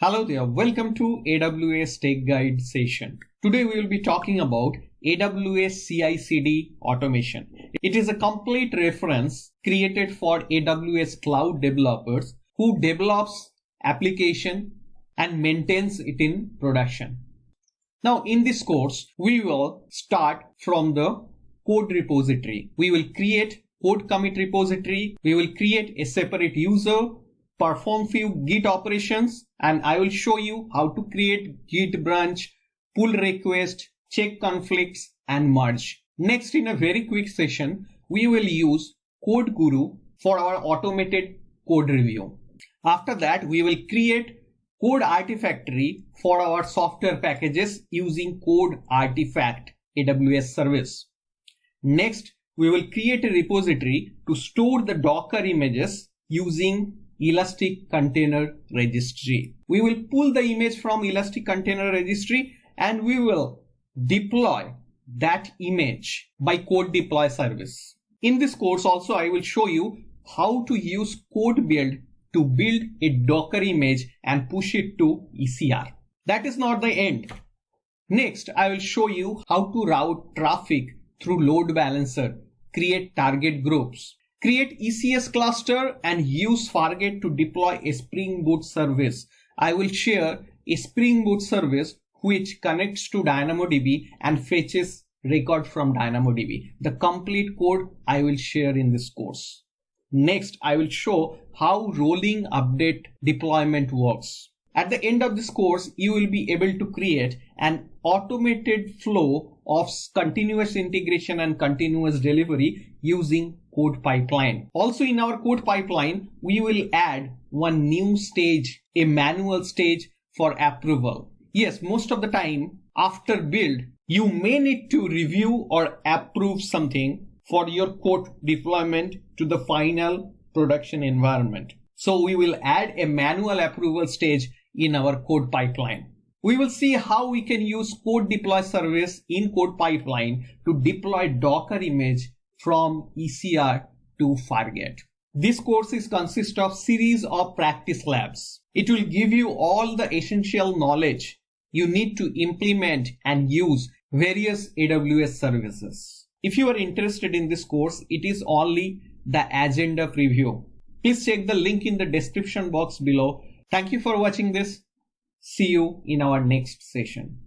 Hello there, welcome to AWS Tech Guide session. Today we will be talking about AWS CI CD automation. It is a complete reference created for AWS cloud developers who develops application and maintains it in production. Now in this course, we will start from the code repository. We will create code commit repository. We will create a separate user, perform few Git operations, and I will show you how to create Git branch, pull request, check conflicts, and merge. Next, in a very quick session, we will use Code Guru for our automated code review. After that, we will create Code Artifactory for our software packages using Code Artifact AWS service. Next, we will create a repository to store the Docker images using Elastic Container Registry. We will pull the image from Elastic Container Registry and we will deploy that image by code deploy service. In this course also I will show you how to use code build to build a Docker image and push it to ECR. That is not the end. Next, I will show you how to route traffic through load balancer, create target groups, create ECS cluster, and use Fargate to deploy a Spring Boot service. I will share a Spring Boot service which connects to DynamoDB and fetches record from DynamoDB. The complete code I will share in this course. Next, I will show how rolling update deployment works. At the end of this course, you will be able to create an automated flow of continuous integration and continuous delivery using code pipeline. Also in our code pipeline, we will add one new stage, a manual stage for approval. Yes, most of the time after build, you may need to review or approve something for your code deployment to the final production environment. So we will add a manual approval stage in our code pipeline. We will see how we can use code deploy service in code pipeline to deploy Docker image from ECR to Fargate. This course consists of series of practice labs. It will give you all the essential knowledge you need to implement and use various AWS services. If you are interested in this course, it is only the agenda preview. Please check the link in the description box below. Thank you for watching this. See you in our next session.